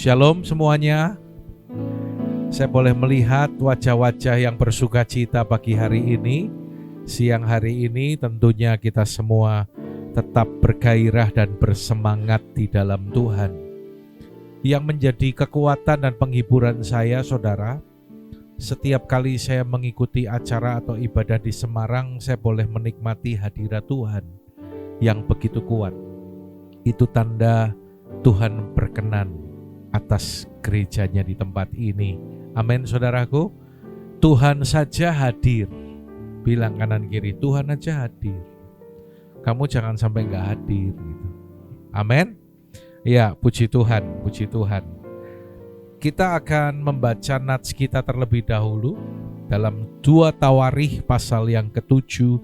Shalom semuanya. Saya boleh melihat wajah-wajah yang bersuka cita pagi hari ini. Siang hari ini tentunya kita semua tetap bergairah dan bersemangat di dalam Tuhan. Yang menjadi kekuatan dan penghiburan saya, saudara, setiap kali saya mengikuti acara atau ibadah di Semarang, saya boleh menikmati hadirat Tuhan yang begitu kuat. Itu tanda Tuhan berkenan atas gerejanya di tempat ini. Amin, saudaraku. Tuhan saja hadir. Bilang kanan kiri, Tuhan aja hadir. Kamu jangan sampai gak hadir gitu. Amin. Ya, puji Tuhan, puji Tuhan. Kita akan membaca nats kita terlebih dahulu dalam 2 Tawarikh pasal yang ke-7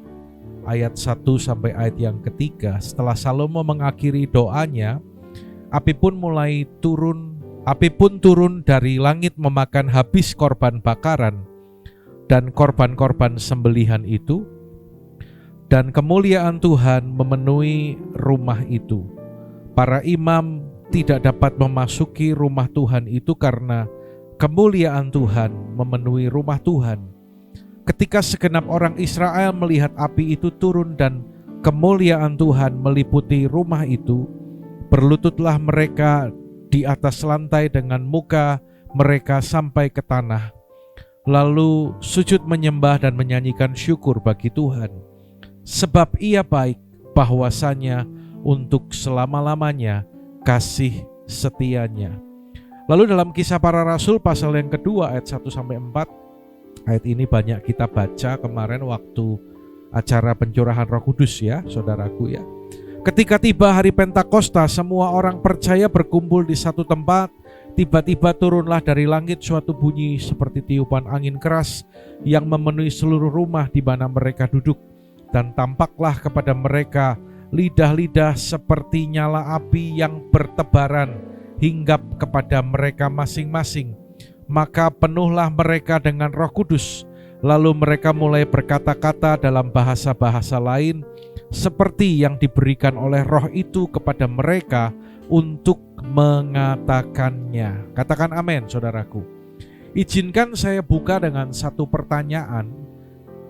ayat 1 sampai ayat yang ke-3. Setelah Salomo mengakhiri doanya, api pun turun dari langit memakan habis korban bakaran dan korban-korban sembelihan itu, dan kemuliaan Tuhan memenuhi rumah itu. Para imam tidak dapat memasuki rumah Tuhan itu karena kemuliaan Tuhan memenuhi rumah Tuhan. Ketika segenap orang Israel melihat api itu turun dan kemuliaan Tuhan meliputi rumah itu, berlututlah mereka di atas lantai dengan muka mereka sampai ke tanah, lalu sujud menyembah dan menyanyikan syukur bagi Tuhan, sebab Ia baik, bahwasanya untuk selama-lamanya kasih setianya. Lalu dalam Kisah Para Rasul pasal yang kedua ayat 1 sampai 4, ayat ini banyak kita baca kemarin waktu acara pencurahan Roh Kudus ya, saudaraku ya. Ketika tiba hari Pentakosta, semua orang percaya berkumpul di satu tempat. Tiba-tiba turunlah dari langit suatu bunyi seperti tiupan angin keras yang memenuhi seluruh rumah di mana mereka duduk. Dan tampaklah kepada mereka lidah-lidah seperti nyala api yang bertebaran hinggap kepada mereka masing-masing. Maka penuhlah mereka dengan Roh Kudus. Lalu mereka mulai berkata-kata dalam bahasa-bahasa lain seperti yang diberikan oleh Roh itu kepada mereka untuk mengatakannya. Katakan amin, saudaraku. Izinkan saya buka dengan satu pertanyaan.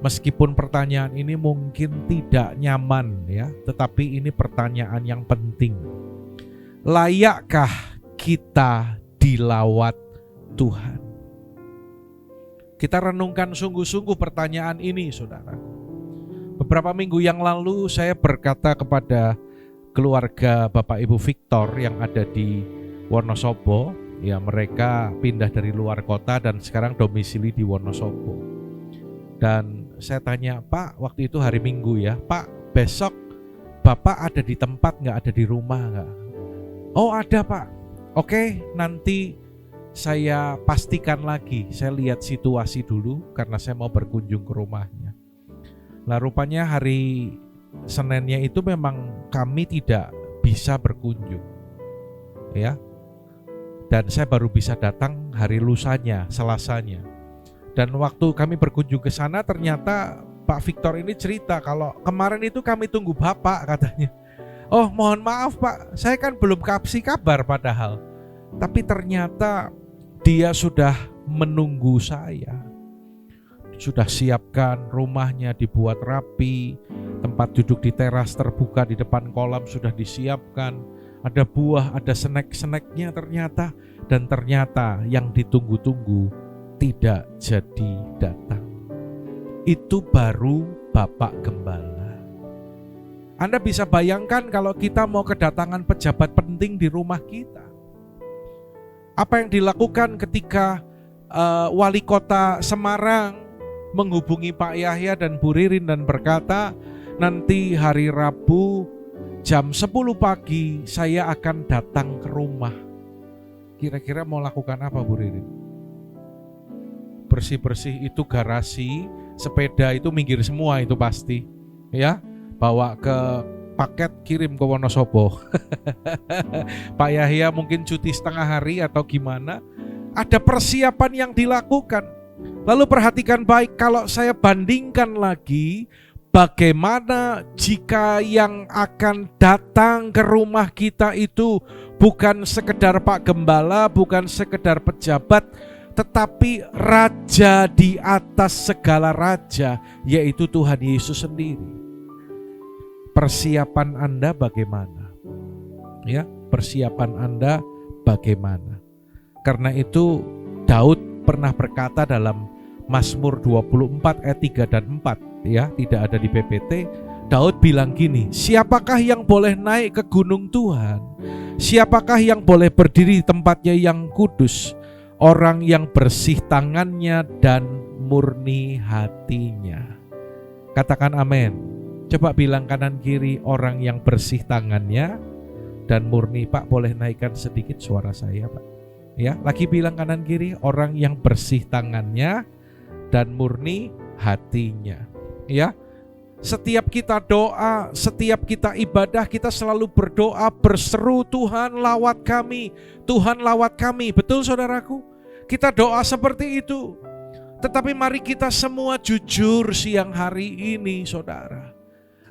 Meskipun pertanyaan ini mungkin tidak nyaman ya, tetapi ini pertanyaan yang penting. Layakkah kita dilawat Tuhan? Kita renungkan sungguh-sungguh pertanyaan ini, saudara. Beberapa minggu yang lalu saya berkata kepada keluarga Bapak Ibu Victor yang ada di Wonosobo, ya mereka pindah dari luar kota dan sekarang domisili di Wonosobo. Dan saya tanya, Pak, waktu itu hari Minggu ya, Pak, besok Bapak ada di tempat nggak, ada di rumah nggak? Oh ada Pak. Oke, nanti saya pastikan lagi, saya lihat situasi dulu karena saya mau berkunjung ke rumahnya. Nah rupanya hari Seninnya itu memang kami tidak bisa berkunjung ya. Dan saya baru bisa datang hari lusanya, Selasanya. Dan waktu kami berkunjung ke sana ternyata Pak Victor ini cerita kalau kemarin itu kami tunggu Bapak katanya. Oh mohon maaf Pak, saya kan belum kasih kabar padahal. Tapi ternyata dia sudah menunggu saya. Sudah siapkan rumahnya, dibuat rapi, tempat duduk di teras terbuka di depan kolam sudah disiapkan. Ada buah, ada snack-snacknya ternyata. Dan ternyata yang ditunggu-tunggu tidak jadi datang. Itu baru Bapak Gembala. Anda bisa bayangkan kalau kita mau kedatangan pejabat penting di rumah kita. Apa yang dilakukan ketika wali kota Semarang menghubungi Pak Yahya dan Bu Ririn dan berkata, nanti hari Rabu jam 10 pagi saya akan datang ke rumah. Kira-kira mau lakukan apa Bu Ririn? Bersih-bersih itu garasi, sepeda itu minggir semua itu pasti. Ya, bawa ke paket kirim ke Wonosobo. Pak Yahya mungkin cuti setengah hari atau gimana. Ada persiapan yang dilakukan. Lalu perhatikan baik, kalau saya bandingkan lagi, bagaimana jika yang akan datang ke rumah kita itu bukan sekedar Pak Gembala, bukan sekedar pejabat, tetapi Raja di atas segala raja, yaitu Tuhan Yesus sendiri. Persiapan Anda bagaimana? Ya, persiapan Anda bagaimana? Karena itu Daud pernah berkata dalam Mazmur 24 ayat 3 dan 4, ya, tidak ada di PPT. Daud bilang gini, siapakah yang boleh naik ke gunung Tuhan? Siapakah yang boleh berdiri di tempatnya yang kudus? Orang yang bersih tangannya dan murni hatinya. Katakan amin. Coba bilang kanan kiri, orang yang bersih tangannya dan murni. Pak, boleh naikkan sedikit suara saya, Pak. Ya, lagi bilang kanan kiri, orang yang bersih tangannya dan murni hatinya. Ya. Setiap kita doa, setiap kita ibadah, kita selalu berdoa, berseru, Tuhan lawat kami, Tuhan lawat kami. Betul saudaraku? Kita doa seperti itu. Tetapi mari kita semua jujur siang hari ini, saudara.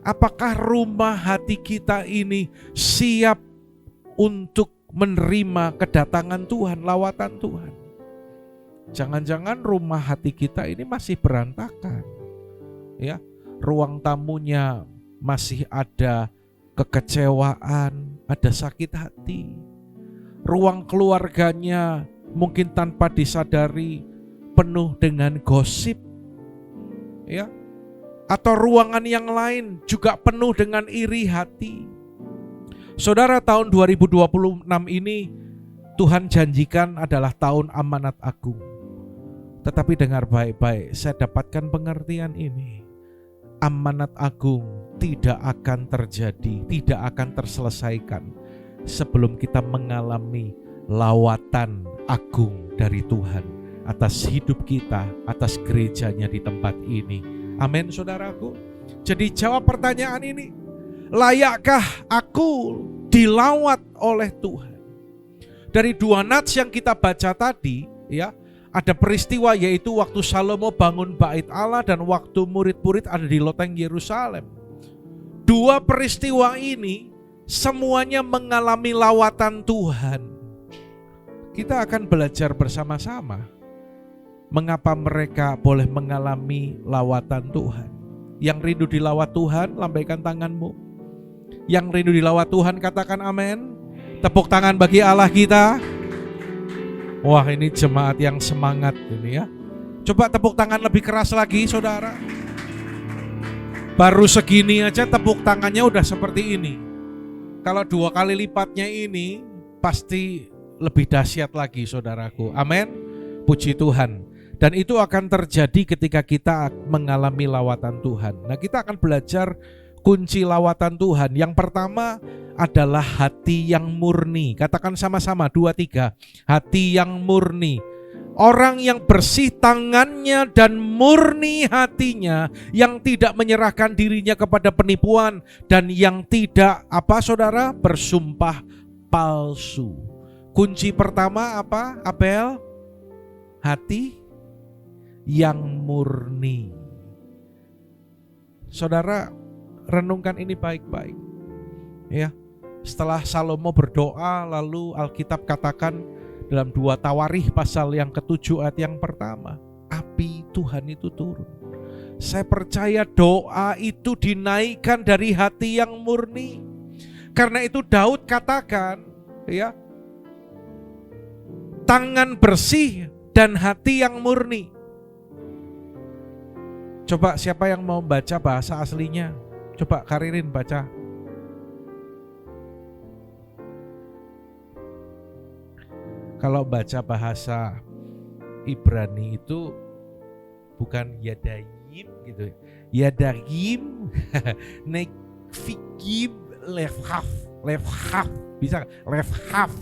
Apakah rumah hati kita ini siap untuk menerima kedatangan Tuhan, lawatan Tuhan? Jangan-jangan rumah hati kita ini masih berantakan. Ya. Ruang tamunya masih ada kekecewaan, ada sakit hati. Ruang keluarganya mungkin tanpa disadari penuh dengan gosip, ya. Atau ruangan yang lain juga penuh dengan iri hati. Saudara, tahun 2026 ini Tuhan janjikan adalah tahun amanat agung. Tetapi dengar baik-baik, saya dapatkan pengertian ini. Amanat agung tidak akan terjadi, tidak akan terselesaikan sebelum kita mengalami lawatan agung dari Tuhan atas hidup kita, atas gerejanya di tempat ini. Amin, saudaraku. Jadi jawab pertanyaan ini, layakkah aku dilawat oleh Tuhan? Dari dua nats yang kita baca tadi, ya, ada peristiwa yaitu waktu Salomo bangun bait Allah dan waktu murid-murid ada di loteng Yerusalem. Dua peristiwa ini semuanya mengalami lawatan Tuhan. Kita akan belajar bersama-sama mengapa mereka boleh mengalami lawatan Tuhan. Yang rindu dilawat Tuhan, lambaikan tanganmu. Yang rindu dilawat Tuhan, katakan amin. Tepuk tangan bagi Allah kita. Wah, ini jemaat yang semangat ini ya. Coba tepuk tangan lebih keras lagi, saudara. Baru segini aja tepuk tangannya udah seperti ini. Kalau 2 kali lipatnya ini pasti lebih dahsyat lagi, saudaraku. Amin. Puji Tuhan. Dan itu akan terjadi ketika kita mengalami lawatan Tuhan. Nah, kita akan belajar kunci lawatan Tuhan. Yang pertama adalah hati yang murni. Katakan sama-sama 2, 3. Hati yang murni. Orang yang bersih tangannya dan murni hatinya, yang tidak menyerahkan dirinya kepada penipuan dan yang tidak saudara, bersumpah palsu. Kunci pertama apa, Abel? Hati yang murni. Saudara, renungkan ini baik-baik. Ya. Setelah Salomo berdoa, lalu Alkitab katakan dalam 2 Tawarikh pasal yang ke-7 ayat yang pertama, api Tuhan itu turun. Saya percaya doa itu dinaikkan dari hati yang murni. Karena itu Daud katakan, ya, tangan bersih dan hati yang murni. Coba siapa yang mau baca bahasa aslinya? Coba Karirin baca. Kalau baca bahasa Ibrani itu bukan yadayim gitu. Yadayim, nekfikim, lefhaf. Bisa lefhaf.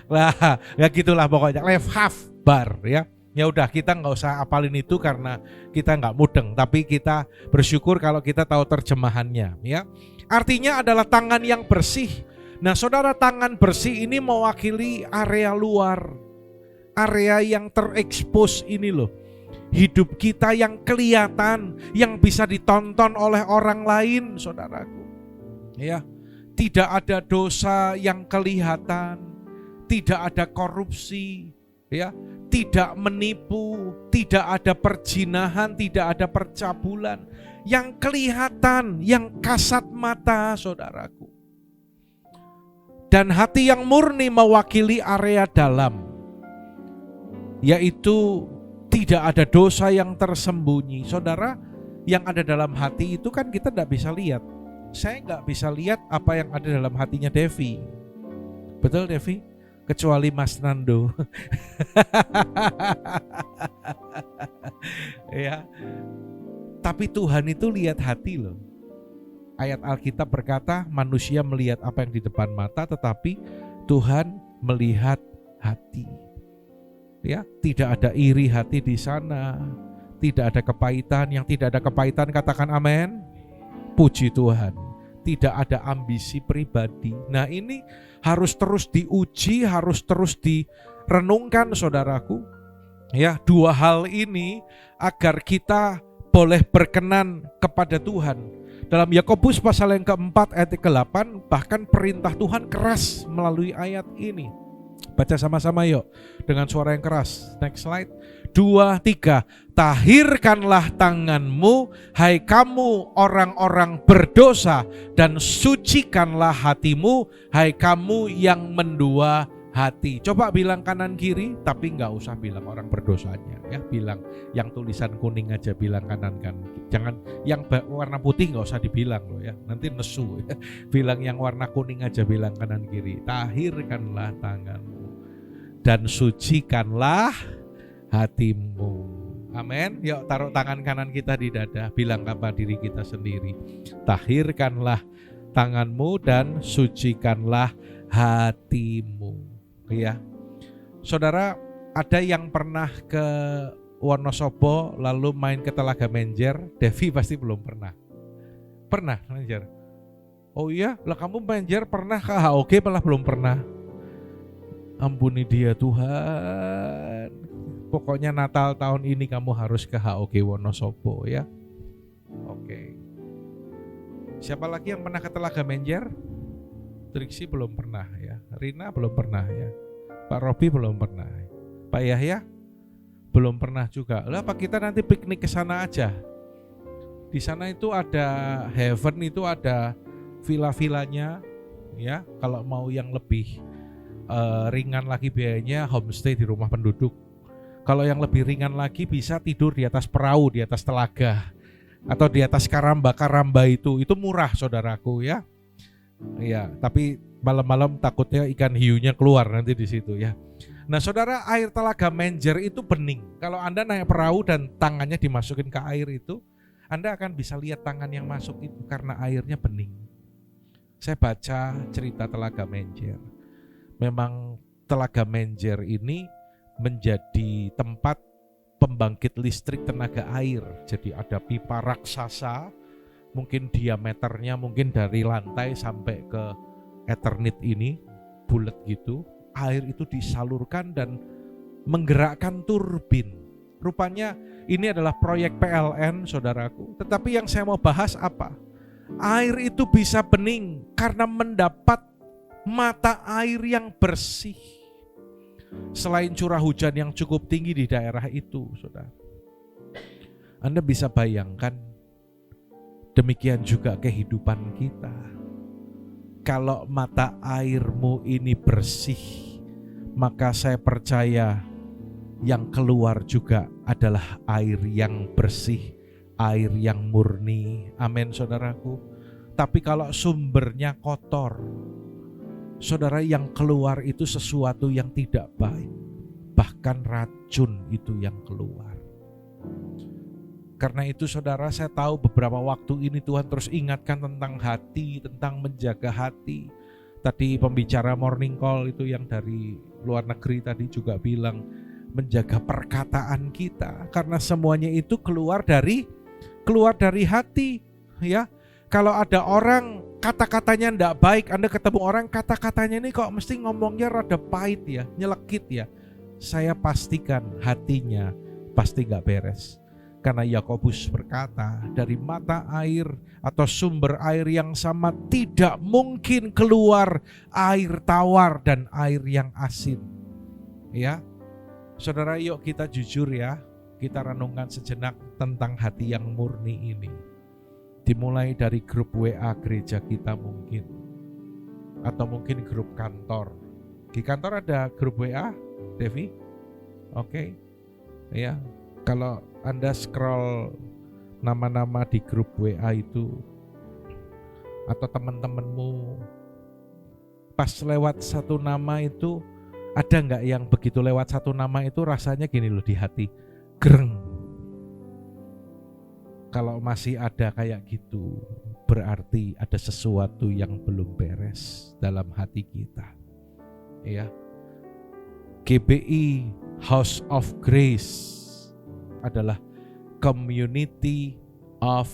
Lah, ya gitulah pokoknya, lefhaf bar ya. Ya udah, kita nggak usah apalin itu karena kita nggak mudeng, tapi kita bersyukur kalau kita tahu terjemahannya ya. Artinya adalah tangan yang bersih. Nah, saudara, tangan bersih ini mewakili area luar, area yang terekspos ini loh. Hidup kita yang kelihatan, yang bisa ditonton oleh orang lain, saudaraku. Ya, tidak ada dosa yang kelihatan, tidak ada korupsi, ya, tidak menipu, tidak ada perzinahan, tidak ada percabulan. Yang kelihatan, yang kasat mata, saudaraku. Dan hati yang murni mewakili area dalam, yaitu tidak ada dosa yang tersembunyi. Saudara, yang ada dalam hati itu kan kita tidak bisa lihat. Saya nggak bisa lihat apa yang ada dalam hatinya Devi. Betul Devi? Kecuali Mas Nando. Ya. Tapi Tuhan itu lihat hati loh. Ayat Alkitab berkata manusia melihat apa yang di depan mata, tetapi Tuhan melihat hati. Ya, tidak ada iri hati di sana, tidak ada kepahitan. Yang tidak ada kepahitan katakan amin. Puji Tuhan. Tidak ada ambisi pribadi. Nah, ini harus terus diuji, harus terus direnungkan saudaraku. Ya, dua hal ini agar kita boleh berkenan kepada Tuhan. Dalam Yakobus pasal yang keempat ayat ke-8, bahkan perintah Tuhan keras melalui ayat ini. Baca sama-sama yuk dengan suara yang keras. Next slide. 2, 3. Tahirkanlah tanganmu, hai kamu orang-orang berdosa, dan sucikanlah hatimu, hai kamu yang mendua hati. Coba bilang kanan kiri, tapi nggak usah bilang orang berdosanya, ya. Bilang yang tulisan kuning aja, bilang kanan kan. Jangan yang warna putih nggak usah dibilang loh ya. Nanti nesu. Ya. Bilang yang warna kuning aja, bilang kanan kiri. Tahirkanlah tanganmu dan sucikanlah hatimu. Amin. Yuk taruh tangan kanan kita di dada, bilang apa diri kita sendiri. Tahirkanlah tanganmu dan sucikanlah hatimu. Ya. Saudara, ada yang pernah ke Wonosobo lalu main ke Telaga Menjer? Devi pasti belum pernah. Pernah Menjer? Oh iya, lah kamu Menjer pernah ke HOG malah belum pernah. Ampuni dia Tuhan. Pokoknya Natal tahun ini kamu harus ke HOG Wonosobo ya. Oke. Siapa lagi yang pernah ke Telaga Menjer? Triksi belum pernah ya. Rina belum pernah ya. Pak Robi belum pernah. Pak Yahya belum pernah juga. Lah apa kita nanti piknik ke sana aja? Di sana itu ada Heaven, itu ada villa-villanya ya. Kalau mau yang lebih ringan lagi biayanya, homestay di rumah penduduk. Kalau yang lebih ringan lagi bisa tidur di atas perahu, di atas telaga, atau di atas karamba itu murah saudaraku ya. Iya, tapi malam-malam takutnya ikan hiunya keluar nanti di situ ya. Nah saudara, air Telaga Menjer itu bening. Kalau Anda naik perahu dan tangannya dimasukin ke air itu, Anda akan bisa lihat tangan yang masuk itu karena airnya bening. Saya baca cerita Telaga Menjer. Memang Telaga Menjer ini menjadi tempat pembangkit listrik tenaga air. Jadi ada pipa raksasa, mungkin diameternya mungkin dari lantai sampai ke Eternit ini, bulat gitu. Air itu disalurkan dan menggerakkan turbin. Rupanya ini adalah proyek PLN saudaraku. Tetapi yang saya mau bahas apa? Air itu bisa bening karena mendapat mata air yang bersih. Selain curah hujan yang cukup tinggi di daerah itu, saudara. Anda bisa bayangkan, demikian juga kehidupan kita. Kalau mata airmu ini bersih, maka saya percaya yang keluar juga adalah air yang bersih, air yang murni. Amin saudaraku. Tapi kalau sumbernya kotor, saudara, yang keluar itu sesuatu yang tidak baik. Bahkan racun itu yang keluar. Karena itu saudara, saya tahu beberapa waktu ini Tuhan terus ingatkan tentang hati, tentang menjaga hati. Tadi pembicara morning call itu yang dari luar negeri tadi juga bilang menjaga perkataan kita. Karena semuanya itu keluar dari hati ya. Kalau ada orang kata-katanya tidak baik, Anda ketemu orang kata-katanya ini kok mesti ngomongnya rada pahit ya, nyelekit ya. Saya pastikan hatinya pasti gak beres. Karena Yakobus berkata, dari mata air atau sumber air yang sama tidak mungkin keluar air tawar dan air yang asin. Ya, saudara, yuk kita jujur ya, kita renungkan sejenak tentang hati yang murni ini. Dimulai dari grup WA gereja kita mungkin, atau mungkin grup kantor. Di kantor ada grup WA, Devi? Oke. Ya, kalau Anda scroll nama-nama di grup WA itu, atau teman-temanmu, pas lewat satu nama itu, ada nggak yang begitu lewat satu nama itu rasanya gini loh di hati, gereng. Kalau masih ada kayak gitu, berarti ada sesuatu yang belum beres dalam hati kita. Ya, GBI House of Grace adalah community of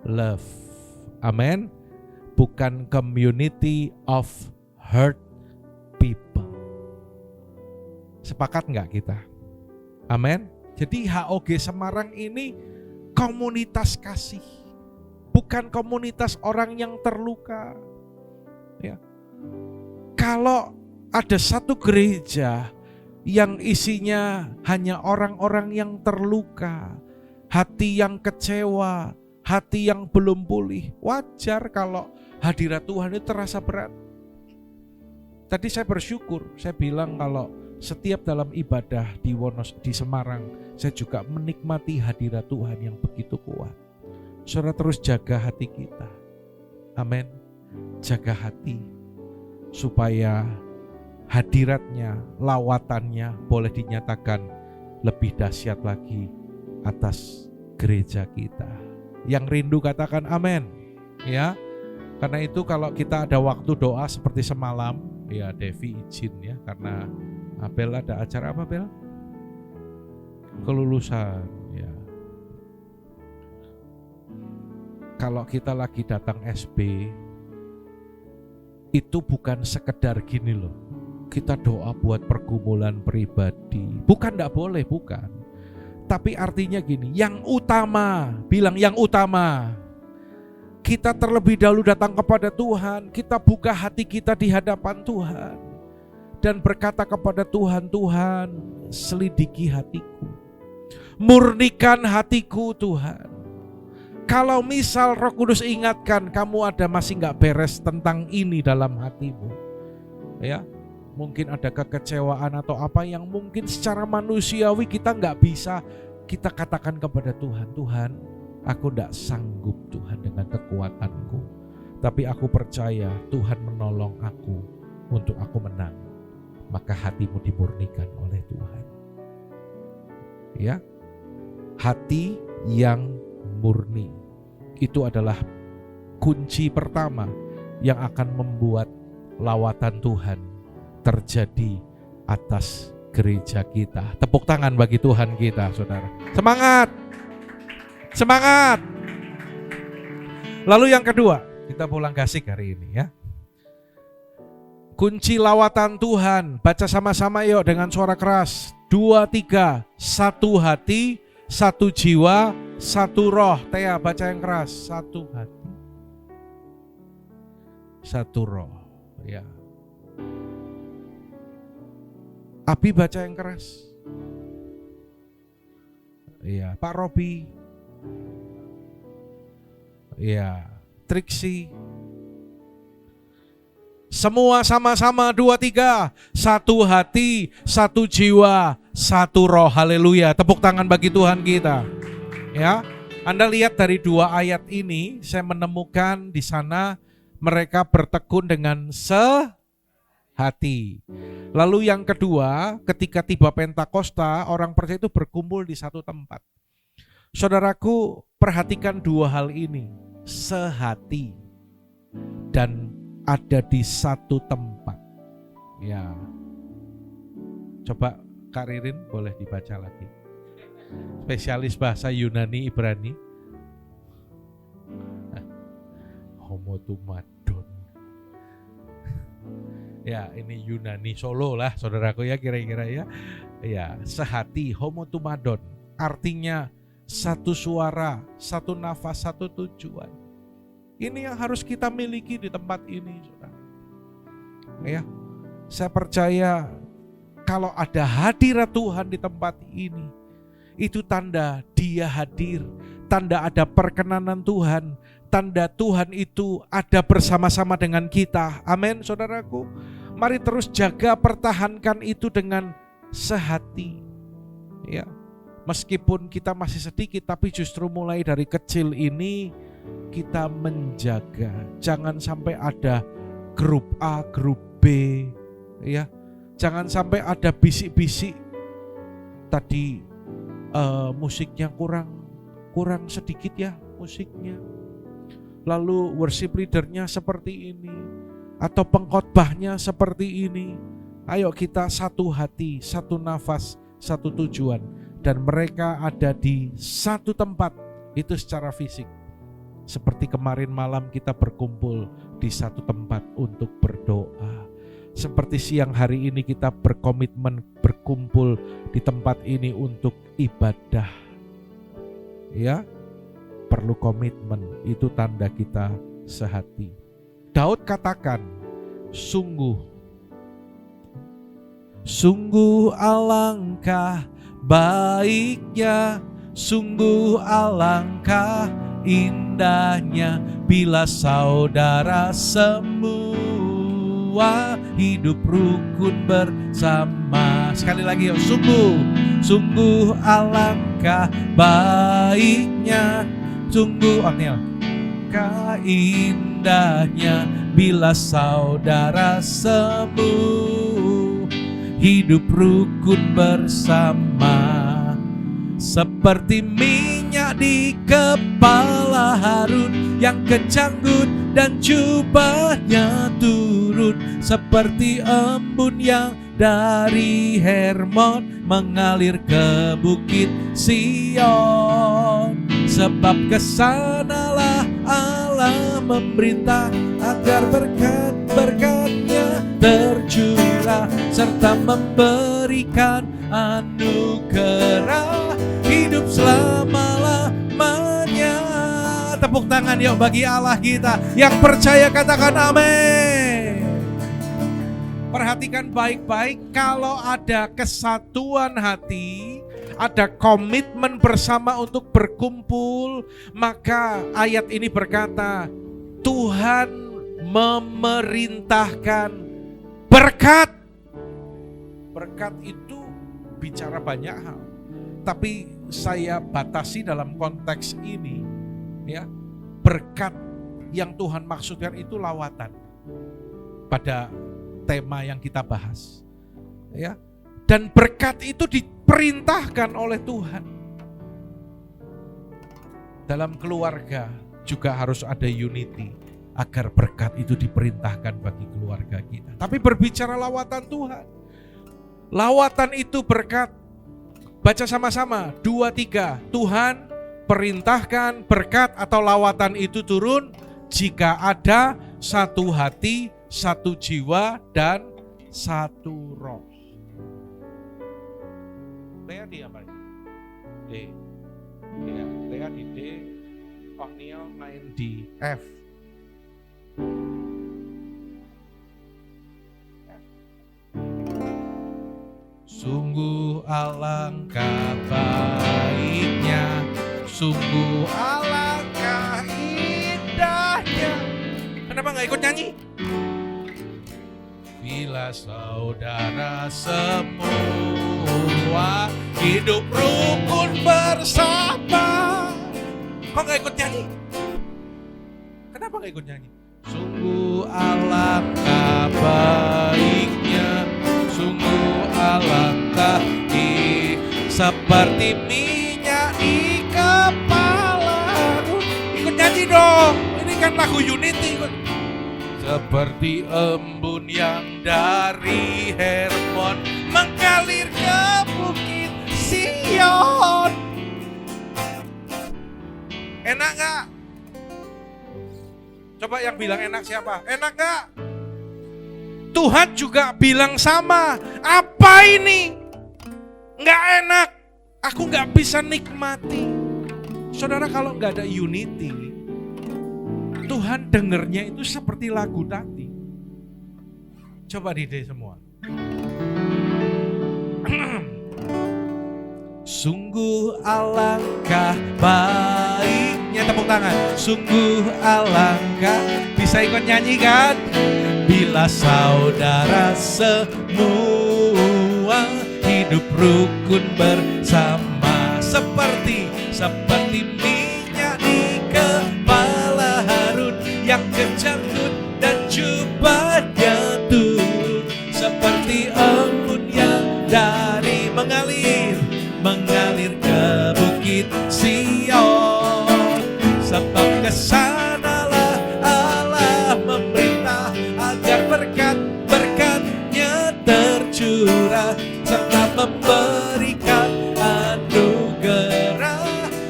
love. Amin. Bukan community of hurt people. Sepakat nggak kita? Amin. Jadi HOG Semarang ini komunitas kasih, bukan komunitas orang yang terluka. Ya. Kalau ada satu gereja yang isinya hanya orang-orang yang terluka, hati yang kecewa, hati yang belum pulih, wajar kalau hadirat Tuhan itu terasa berat. Tadi saya bersyukur, saya bilang kalau setiap dalam ibadah di Semarang, saya juga menikmati hadirat Tuhan yang begitu kuat. Saudara, terus jaga hati kita. Amin. Jaga hati supaya hadiratnya, lawatannya boleh dinyatakan lebih dahsyat lagi atas gereja kita. Yang rindu katakan amin. Ya. Karena itu kalau kita ada waktu doa seperti semalam, ya Devi izin ya, karena Abel ada acara apa, Bel? Kelulusan, ya. Kalau kita lagi datang SB, itu bukan sekedar gini loh, kita doa buat pergumulan pribadi. Bukan enggak boleh, bukan. Tapi artinya gini, yang utama, bilang yang utama. Kita terlebih dahulu datang kepada Tuhan, kita buka hati kita di hadapan Tuhan. Dan berkata kepada Tuhan, Tuhan selidiki hatiku. Murnikan hatiku Tuhan. Kalau misal Roh Kudus ingatkan, kamu ada masih enggak beres tentang ini dalam hatimu. Ya. Mungkin ada kekecewaan atau apa yang mungkin secara manusiawi kita nggak bisa kita katakan kepada Tuhan, Tuhan, aku nggak sanggup Tuhan dengan kekuatanku, tapi aku percaya Tuhan menolong aku untuk aku menang. Maka hatimu dimurnikan oleh Tuhan. Ya, hati yang murni itu adalah kunci pertama yang akan membuat lawatan Tuhan terjadi atas gereja kita. Tepuk tangan bagi Tuhan kita, saudara. Semangat! Semangat! Lalu yang kedua, kita pulang kasih hari ini ya. Kunci lawatan Tuhan, baca sama-sama yuk dengan suara keras. 2, 3, satu hati, satu jiwa, satu roh. Tea, baca yang keras. Satu hati, satu roh. Ya. Abi baca yang keras. Iya, Pak Robi. Iya, Triksi. Semua sama-sama 2, 3. Satu hati, satu jiwa, satu roh. Haleluya. Tepuk tangan bagi Tuhan kita. Ya, Anda lihat dari 2 ayat ini, saya menemukan di sana mereka bertekun dengan hati. Lalu yang kedua, ketika tiba Pentakosta, orang percaya itu berkumpul di satu tempat. Saudaraku, perhatikan 2 hal ini. Sehati dan ada di satu tempat. Ya. Coba Kak Ririn boleh dibaca lagi. Spesialis bahasa Yunani Ibrani. Homotumadon. Ya, ini Yunani Solo lah saudaraku ya, kira-kira ya. Ya, sehati, homotumadon. Artinya satu suara, satu nafas, satu tujuan. Ini yang harus kita miliki di tempat ini, saudara. Ya, saya percaya kalau ada hadirat Tuhan di tempat ini, itu tanda Dia hadir, tanda ada perkenanan Tuhan, tanda Tuhan itu ada bersama-sama dengan kita. Amin, saudaraku. Mari terus jaga, pertahankan itu dengan sehati. Ya, meskipun kita masih sedikit, tapi justru mulai dari kecil ini kita menjaga. Jangan sampai ada grup A, grup B, ya. Jangan sampai ada bisik-bisik. Tadi musiknya kurang sedikit ya musiknya. Lalu worship leadernya seperti ini, atau pengkhotbahnya seperti ini. Ayo kita satu hati, satu nafas, satu tujuan. Dan mereka ada di satu tempat, itu secara fisik. Seperti kemarin malam kita berkumpul di satu tempat untuk berdoa. Seperti siang hari ini kita berkomitmen berkumpul di tempat ini untuk ibadah. Ya, perlu komitmen, itu tanda kita sehati. Daud katakan, sungguh alangkah baiknya, sungguh alangkah indahnya bila saudara semua hidup rukun bersama. Sekali lagi, sungguh alangkah baiknya, sungguh indahnya bila saudara semua hidup rukun bersama. Seperti minyak di kepala Harun yang kecanggut dan jubahnya turun, seperti embun yang dari Hermon mengalir ke bukit Sion. Sebab kesanalah Allah memerintah agar berkat-berkatnya tercurah, serta memberikan anugerah hidup selama-lamanya. Tepuk tangan yuk bagi Allah kita. Yang percaya katakan amin. Perhatikan baik-baik, kalau ada kesatuan hati, ada komitmen bersama untuk berkumpul, maka ayat ini berkata, Tuhan memerintahkan berkat. Berkat itu bicara banyak hal, tapi saya batasi dalam konteks ini, ya. Berkat yang Tuhan maksudkan itu lawatan pada tema yang kita bahas, ya. Dan berkat itu diperintahkan oleh Tuhan. Dalam keluarga juga harus ada unity agar berkat itu diperintahkan bagi keluarga kita. Tapi berbicara lawatan Tuhan, lawatan itu berkat. Baca sama-sama 2-3. Tuhan perintahkan berkat atau lawatan itu turun jika ada satu hati, satu jiwa, dan satu roh. Lea di apa? D. Ya, Lea di D, Ogniel main di F. Sungguh alangkah baiknya, sungguh alangkah indahnya. Kenapa gak ikut nyanyi? Bila saudara semua hidup rukun bersama. Kok gak ikut nyanyi? Kenapa gak ikut nyanyi? Sungguh alangkah baiknya, sungguh alangkah seperti minyak di kepala. Ikut nyanyi dong, ini kan lagu Unity. Seperti embun yang dari Hermon mengalir ke bukit Sion. Enak gak? Coba yang bilang enak siapa? Enak gak? Tuhan juga bilang sama. Apa ini? Gak enak. Aku gak bisa nikmati. Saudara, kalau nggak ada unity, Tuhan dengernya itu seperti lagu tadi. Coba deh semua. Sungguh alangkah baiknya, tepuk tangan. Sungguh alangkah, bisa ikut nyanyi kan? Bila saudara semua hidup rukun bersama, seperti minyak di kepala Harun yang kejanggut dan jubahnya turun, seperti embun yang dari mengalir ke bukit Sion. Sebab kesanalah Allah memerintah agar berkat-berkatnya tercurah, serta memberikan anugerah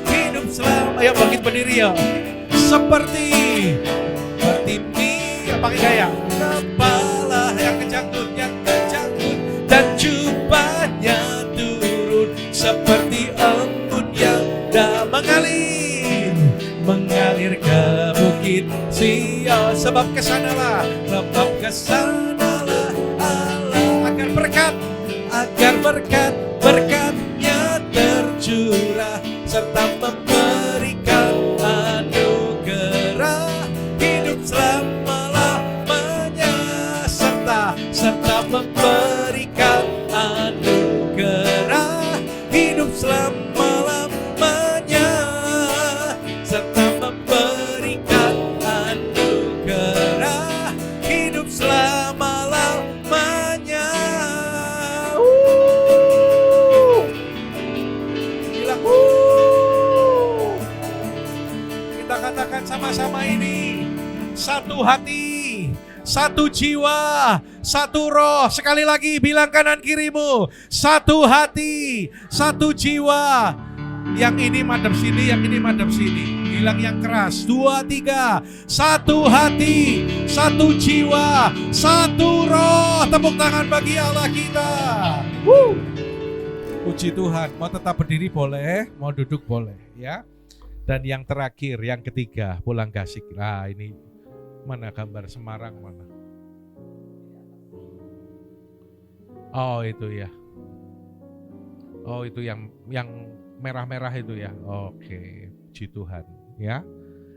hidup selama. Ayo bangkit berdiri ya. Seperti minyak, pakai gaya, kepala yang kejanggut dan jubahnya turun, seperti embun yang mengalir ke bukit Sion. Sebab kesanalah Allah agar berkat-berkatnya tercurah, serta memberikan anugerah hidup selama-lamanya, serta memberikan anugerah hidup selama-lamanya, serta memberikan anugerah hidup selama-lamanya. Bilang kita katakan sama-sama ini, satu hati, satu jiwa, satu roh. Sekali lagi bilang kanan kirimu, satu hati, satu jiwa. Yang ini madep sini, yang ini madep sini. Bilang yang keras, 2, 3. Satu hati, satu jiwa, satu roh. Tepuk tangan bagi Allah kita. Puji Tuhan. Mau tetap berdiri boleh, mau duduk boleh ya. Dan yang terakhir, yang ketiga, pulang kasih. Nah ini mana gambar Semarang mana? Oh itu ya. Oh itu yang merah-merah itu ya. Oke, puji Tuhan ya.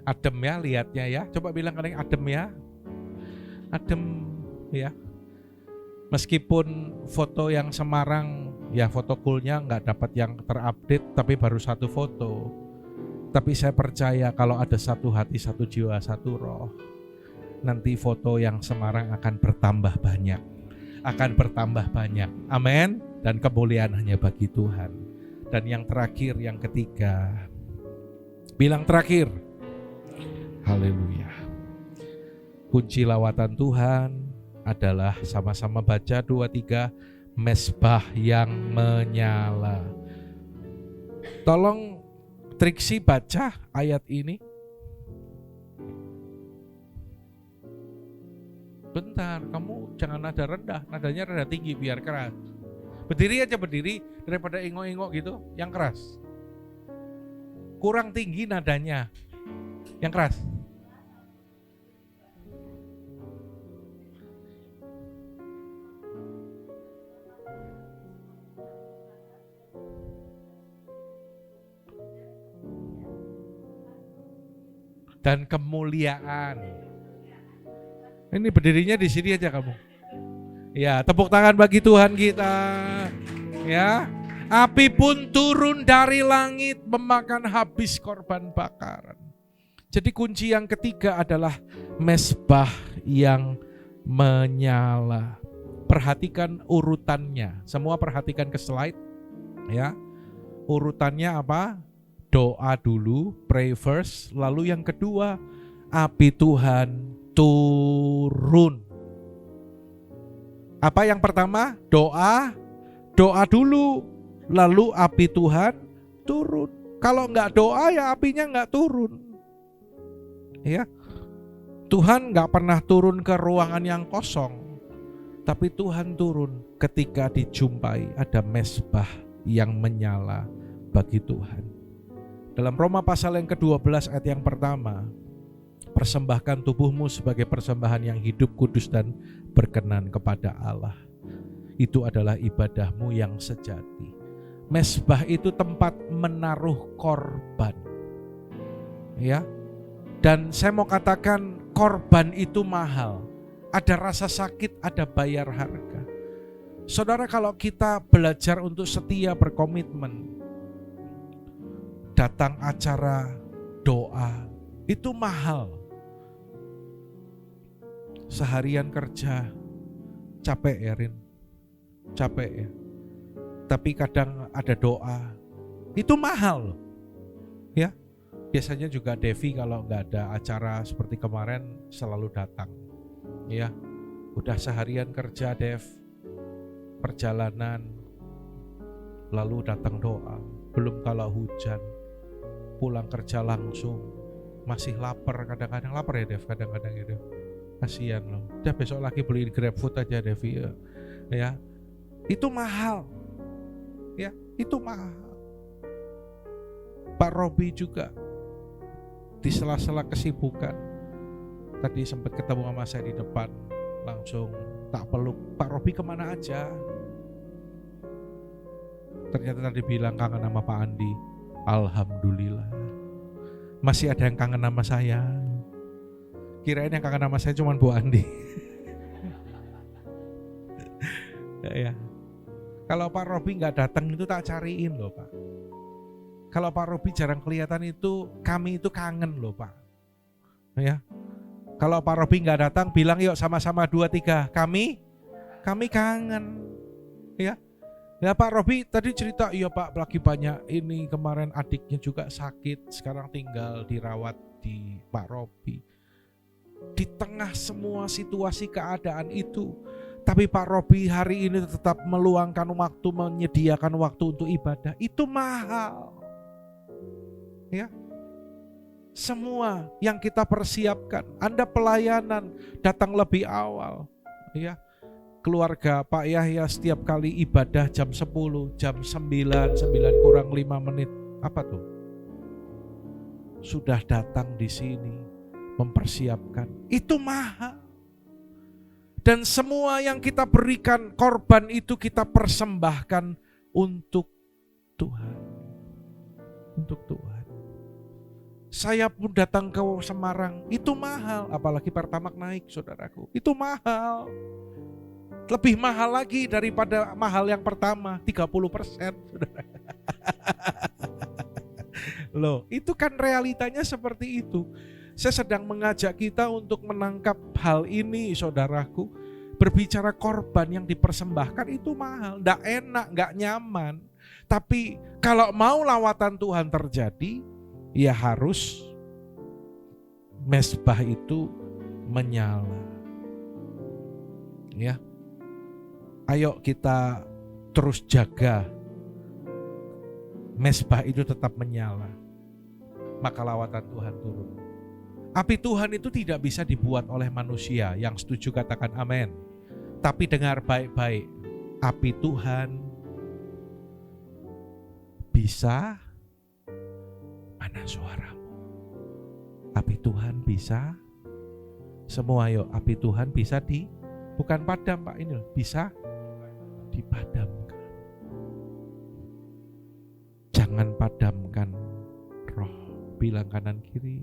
Adem ya lihatnya ya. Coba bilang kadang adem ya. Adem ya. Meskipun foto yang Semarang ya, foto coolnya nggak dapat yang terupdate, tapi baru satu foto. Tapi saya percaya kalau ada satu hati, satu jiwa, satu roh, nanti foto yang Semarang akan bertambah banyak. Amin. Dan kemuliaan hanya bagi Tuhan. Dan yang terakhir, yang ketiga, bilang terakhir, haleluya. Kunci lawatan Tuhan adalah sama-sama baca 2, 3, mesbah yang menyala. Tolong Triksi baca ayat ini. Bentar, kamu jangan nada rendah, nadanya rada tinggi biar keras. Berdiri aja, berdiri, daripada ingok-ingok gitu, yang keras. Kurang tinggi nadanya, yang keras. Dan kemuliaan. Ini berdirinya di sini aja kamu. Ya, tepuk tangan bagi Tuhan kita. Ya, api pun turun dari langit memakan habis korban bakaran. Jadi kunci yang ketiga adalah mesbah yang menyala. Perhatikan urutannya. Semua perhatikan ke slide. Ya, urutannya apa? Doa dulu, pray first, lalu yang kedua, api Tuhan turun. Apa yang pertama? Doa dulu, lalu api Tuhan turun. Kalau enggak doa ya apinya enggak turun. Ya, Tuhan enggak pernah turun ke ruangan yang kosong, tapi Tuhan turun ketika dijumpai ada mesbah yang menyala bagi Tuhan. Dalam Roma pasal yang ke-12 ayat yang pertama, persembahkan tubuhmu sebagai persembahan yang hidup, kudus dan berkenan kepada Allah. Itu adalah ibadahmu yang sejati. Mezbah itu tempat menaruh korban. Ya. Dan saya mau katakan korban itu mahal. Ada rasa sakit, ada bayar harga. Saudara, kalau kita belajar untuk setia berkomitmen, datang acara doa, itu mahal. Seharian kerja, capek ya Rin, capek ya. Tapi kadang ada doa, itu mahal. Ya, biasanya juga Devi kalau nggak ada acara seperti kemarin selalu datang. Ya, udah seharian kerja Dev, perjalanan, lalu datang doa. Belum kalau hujan, pulang kerja langsung, masih lapar, kadang-kadang lapar ya Dev, kadang-kadang ya Dev. Kasihan loh, udah besok lagi beliin GrabFood aja Devi ya. Itu mahal. Ya, itu mahal. Pak Robi juga di sela-sela kesibukan, tadi sempat ketemu sama saya di depan, langsung tak peluk, Pak Robi kemana aja? Ternyata tadi bilang kangen sama Pak Andi. Alhamdulillah, masih ada yang kangen sama saya. Kirain yang kangen sama saya cuma Bu Andi. Ya. Kalau Pak Robi nggak datang itu tak cariin loh Pak. Kalau Pak Robi jarang kelihatan itu, kami itu kangen loh Pak. Ya. Kalau Pak Robi nggak datang, bilang yuk sama-sama 2-3, kami kangen. Ya. Ya Pak Robi tadi cerita, iya Pak lagi banyak ini, kemarin adiknya juga sakit, sekarang tinggal dirawat di Pak Robi. Di tengah semua situasi keadaan itu, tapi Pak Robi hari ini tetap meluangkan waktu, menyediakan waktu untuk ibadah. Itu mahal. Ya. Semua yang kita persiapkan, Anda pelayanan datang lebih awal. Ya. Keluarga Pak Yahya setiap kali ibadah jam 10, jam 9 kurang 5 menit. Apa tuh? Sudah datang di sini mempersiapkan. Itu mahal. Dan semua yang kita berikan, korban itu kita persembahkan untuk Tuhan. Untuk Tuhan. Saya pun datang ke Semarang, itu mahal. Apalagi Pertamax naik, saudaraku. Itu mahal. Lebih mahal lagi daripada mahal yang pertama, 30%, saudara. Loh, itu kan realitanya seperti itu. Saya sedang mengajak kita untuk menangkap hal ini, saudaraku. Berbicara korban yang dipersembahkan itu mahal, gak enak, gak nyaman. Tapi kalau mau lawatan Tuhan terjadi, ya harus mezbah itu menyala. Ya. Ayo kita terus jaga mezbah itu tetap menyala. Maka lawatan Tuhan turun. Api Tuhan itu tidak bisa dibuat oleh manusia. Yang setuju katakan amin. Tapi dengar baik-baik. Api Tuhan bisa. Mana suaramu? Api Tuhan bisa. Semua yuk, api Tuhan bisa bukan padam Pak, ini loh, bisa dipadamkan. Jangan padamkan roh. Bilang kanan kiri.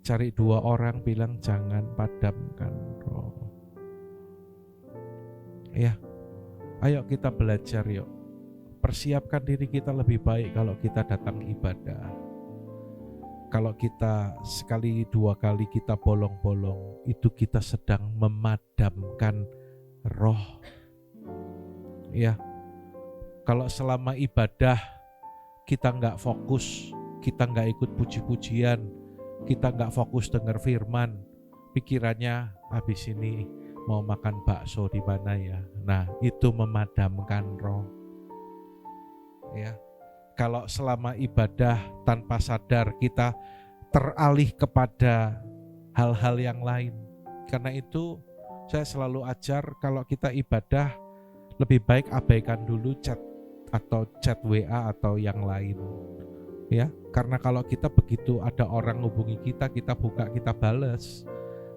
Cari 2 orang, bilang jangan padamkan roh. Ya, ayo kita belajar yuk. Persiapkan diri kita lebih baik kalau kita datang ibadah. Kalau kita sekali 2 kali kita bolong-bolong, itu kita sedang memadamkan roh. Ya, kalau selama ibadah kita nggak fokus, kita nggak ikut puji-pujian, kita nggak fokus dengar firman, pikirannya habis ini mau makan bakso di mana ya. Nah, itu memadamkan roh. Ya. Kalau selama ibadah tanpa sadar kita teralih kepada hal-hal yang lain. Karena itu saya selalu ajar kalau kita ibadah lebih baik abaikan dulu chat atau chat WA atau yang lain. Ya, karena kalau kita begitu ada orang hubungi kita, kita buka, kita balas,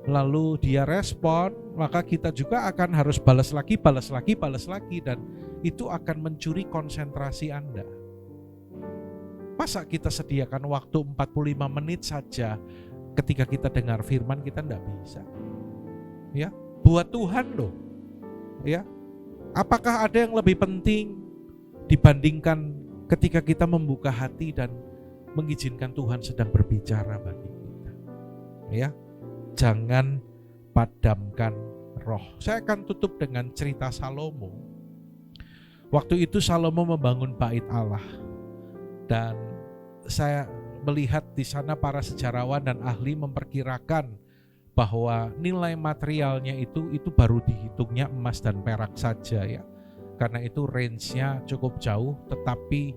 lalu dia respon, maka kita juga akan harus balas lagi, dan itu akan mencuri konsentrasi Anda. Masa kita sediakan waktu 45 menit saja ketika kita dengar firman, kita enggak bisa. Ya, buat Tuhan loh. Ya. Apakah ada yang lebih penting dibandingkan ketika kita membuka hati dan mengizinkan Tuhan sedang berbicara bagi kita? Ya. Jangan padamkan roh. Saya akan tutup dengan cerita Salomo. Waktu itu Salomo membangun bait Allah. Dan saya melihat di sana para sejarawan dan ahli memperkirakan bahwa nilai materialnya itu baru dihitungnya emas dan perak saja ya. Karena itu range-nya cukup jauh, tetapi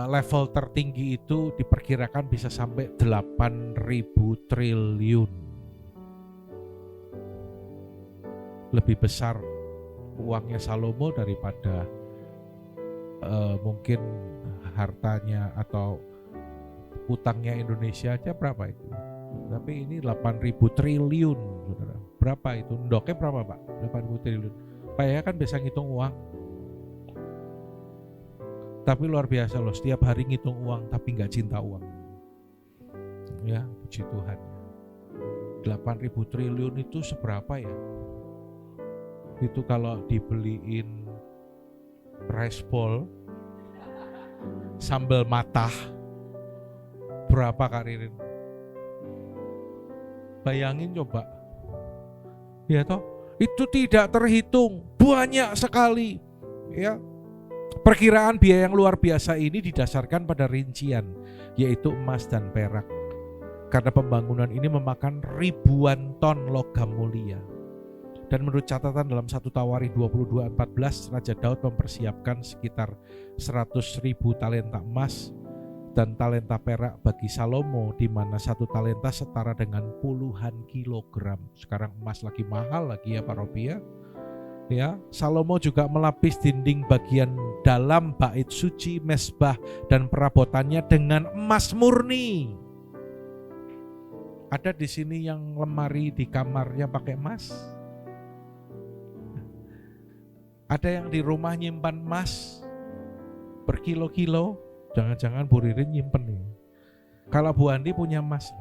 level tertinggi itu diperkirakan bisa sampai 8.000 triliun. Lebih besar uangnya Salomo daripada mungkin hartanya atau utangnya Indonesia aja berapa itu. Tapi ini 8.000 triliun, saudara. Berapa itu? Ndoknya berapa Pak? 8.000 triliun. Pak ya kan biasa ngitung uang. Tapi luar biasa loh, setiap hari ngitung uang tapi gak cinta uang. Ya, puji Tuhan. 8.000 triliun itu seberapa ya? Itu kalau dibeliin rice bowl, sambal matah, berapa Kak Ririn? Bayangin coba. Ya toh, itu tidak terhitung, banyak sekali. Ya. Perkiraan biaya yang luar biasa ini didasarkan pada rincian, yaitu emas dan perak. Karena pembangunan ini memakan ribuan ton logam mulia. Dan menurut catatan dalam 1 Tawarikh 22:14, Raja Daud mempersiapkan sekitar 100.000 talenta emas dan talenta perak bagi Salomo, di mana 1 talenta setara dengan puluhan kilogram. Sekarang emas lagi mahal lagi ya Pak Robi ya. Ya, Salomo juga melapis dinding bagian dalam bait suci, mesbah dan perabotannya dengan emas murni. Ada di sini yang lemari di kamarnya pakai emas? Ada yang di rumah nyimpan emas berkilo-kilo? Jangan-jangan Bu Ririn nyimpen nih. Kalau Bu Andi punya emas,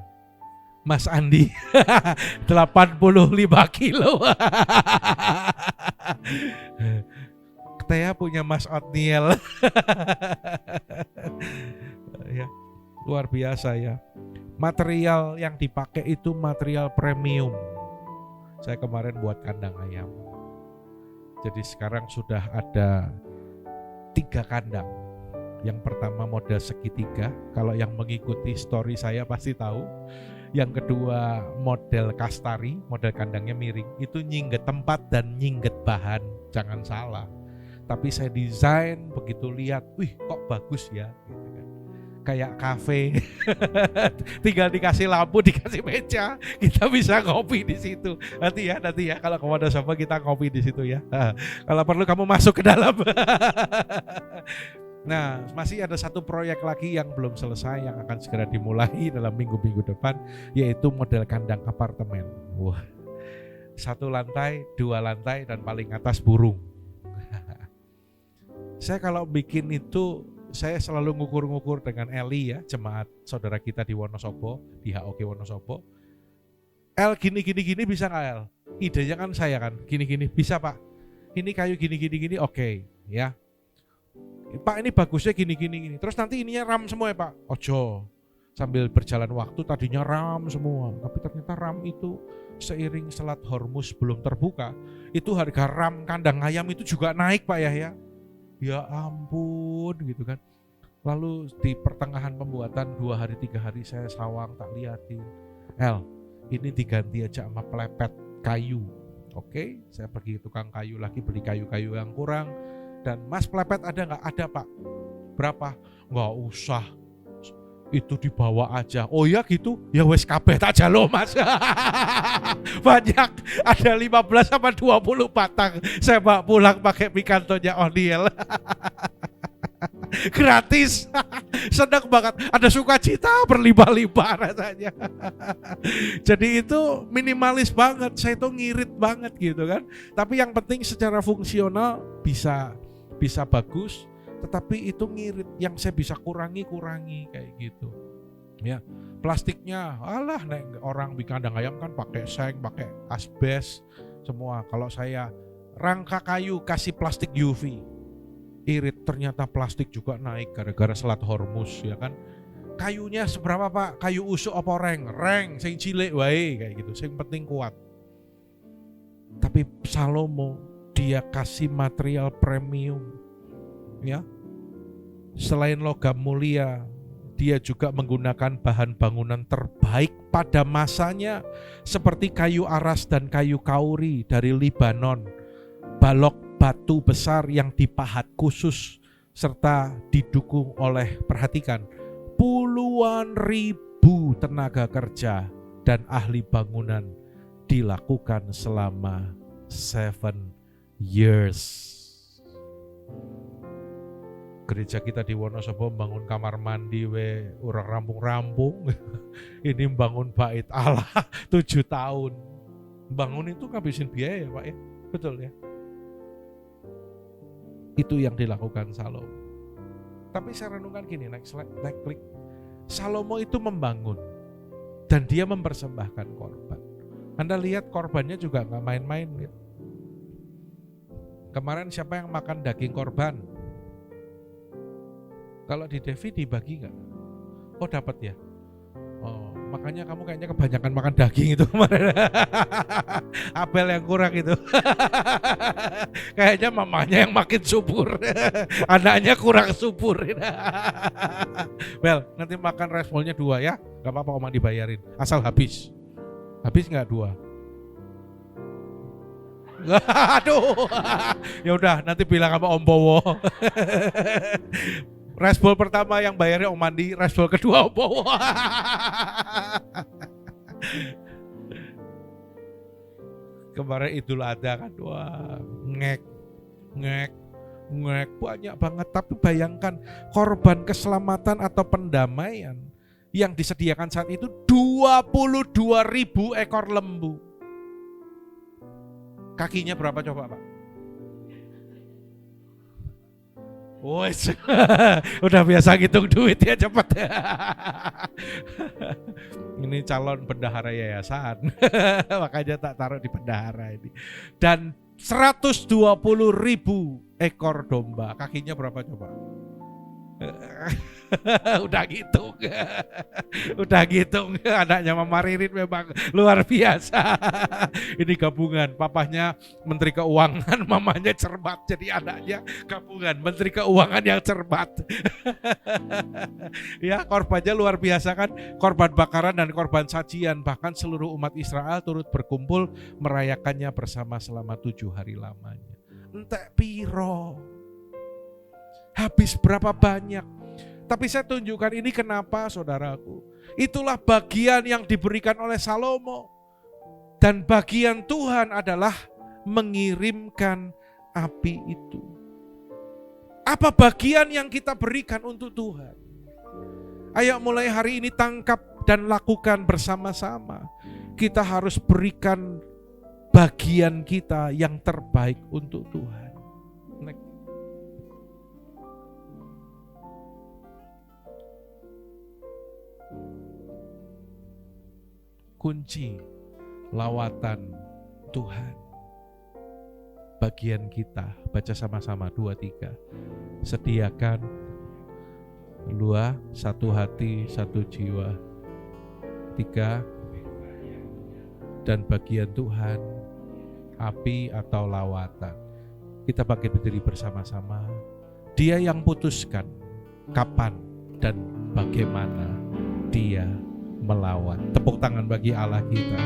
Mas Andi 85 kilo. Tea punya Mas Otniel. Ya, luar biasa ya. Material yang dipakai itu material premium. Saya kemarin buat kandang ayam. Jadi sekarang sudah ada 3 kandang. Yang pertama model segitiga, kalau yang mengikuti story saya pasti tahu. Yang kedua model kastari, model kandangnya miring. Itu nyingget tempat dan nyingget bahan, jangan salah. Tapi saya desain begitu lihat, wih kok bagus ya, gitu kan. Kayak kafe, tinggal dikasih lampu, dikasih meja, kita bisa ngopi di situ. Nanti ya kalau ke Wonosobo kita ngopi di situ ya. Kalau perlu kamu masuk ke dalam. Nah, masih ada 1 proyek lagi yang belum selesai, yang akan segera dimulai dalam minggu-minggu depan, yaitu model kandang apartemen. Wah, 1 lantai, 2 lantai, dan paling atas burung. Saya kalau bikin itu, saya selalu ngukur-ngukur dengan Eli ya, jemaat saudara kita di Wonosobo, di HOG Wonosobo. El gini bisa nggak El? Idenya kan saya kan, gini bisa Pak. Ini kayu gini, oke, ya. Pak ini bagusnya gini. Terus nanti ininya RAM semua ya Pak. Ojo. Sambil berjalan waktu tadinya RAM semua. Tapi ternyata RAM itu seiring Selat Hormuz belum terbuka, itu harga RAM kandang ayam itu juga naik Pak ya. Ya ampun gitu kan. Lalu di pertengahan pembuatan 2 hari 3 hari saya sawang tak liatin. El, ini diganti aja sama pelepet kayu. Oke, saya pergi ke tukang kayu lagi beli kayu-kayu yang kurang. Dan Mas pelepet ada nggak? Ada Pak. Berapa? Nggak usah. Itu dibawa aja. Oh ya gitu? Ya wes kabeh aja loh Mas. Banyak. Ada 15 sama 20 batang. Saya bawa pulang pakai pikantonya Oniel. Gratis. Senang banget, ada sukacita berlimpah-limpah rasanya. Jadi itu minimalis banget, saya tuh ngirit banget gitu kan. Tapi yang penting secara fungsional bisa bagus, tetapi itu ngirit. Yang saya bisa kurangi kayak gitu. Ya, plastiknya, alah orang bikin kandang ayam kan pakai seng, pakai asbes semua. Kalau saya rangka kayu kasih plastik UV, irit, ternyata plastik juga naik gara-gara Selat Hormuz ya kan. Kayunya seberapa Pak? Kayu usuk apa reng sing cilik wae kayak gitu, sing penting kuat. Tapi Salomo dia kasih material premium ya. Selain logam mulia, dia juga menggunakan bahan bangunan terbaik pada masanya seperti kayu aras dan kayu kauri dari Libanon, balok batu besar yang dipahat khusus, serta didukung oleh, perhatikan, puluhan ribu tenaga kerja dan ahli bangunan dilakukan selama 7 years. Gereja kita di Wonosobo bangun kamar mandi urang rampung-rampung. Ini bangun bait Allah 7 tahun. Bangun itu ngabisin biaya ya Pak ya. Betul ya. Itu yang dilakukan Salomo. Tapi saya renungkan gini, next klik. Salomo itu membangun dan dia mempersembahkan korban. Anda lihat korbannya juga gak main-main ya. Kemarin siapa yang makan daging korban? Kalau di Devi dibagi nggak? Oh dapat ya. Oh makanya kamu kayaknya kebanyakan makan daging itu kemarin. Abel yang kurang itu. Kayaknya mamanya yang makin subur, anaknya kurang subur. Bel, nanti makan rice bowl-nya 2 ya. Gak apa-apa Oma dibayarin. Asal habis. Habis nggak 2? Aduh. Ya udah nanti bilang sama Om Bowo. Rice bowl pertama yang bayarnya Om Mandi, rice bowl kedua Om Bowo. Kemarin Idul Adha kan, wah, ngek banyak banget. Tapi bayangkan korban keselamatan atau pendamaian yang disediakan saat itu 22.000 ekor lembu. Kakinya berapa coba Pak? Wes, udah biasa ngitung duit ya cepet. Ini calon bendahara yayasan, makanya tak taruh di bendahara ini. Dan 120.000 ekor domba, kakinya berapa coba? Udah gitu, anaknya Mama Ririn memang luar biasa. Ini gabungan, papahnya Menteri Keuangan, mamanya cermat, jadi anaknya gabungan Menteri Keuangan yang cermat. Ya, korbannya luar biasa kan, korban bakaran dan korban sajian, bahkan seluruh umat Israel turut berkumpul merayakannya bersama selama 7 hari lamanya. Entek piro, habis berapa banyak. Tapi saya tunjukkan ini kenapa saudaraku. Itulah bagian yang diberikan oleh Salomo. Dan bagian Tuhan adalah mengirimkan api itu. Apa bagian yang kita berikan untuk Tuhan? Ayo mulai hari ini tangkap dan lakukan bersama-sama. Kita harus berikan bagian kita yang terbaik untuk Tuhan. Kunci lawatan Tuhan. Bagian kita, baca sama-sama 2, 3. Sediakan 2, 1 hati, 1 jiwa. 3, dan bagian Tuhan, api atau lawatan. Kita bangkit berdiri bersama-sama. Dia yang putuskan kapan dan bagaimana Dia melawat. Tepuk tangan bagi Allah kita.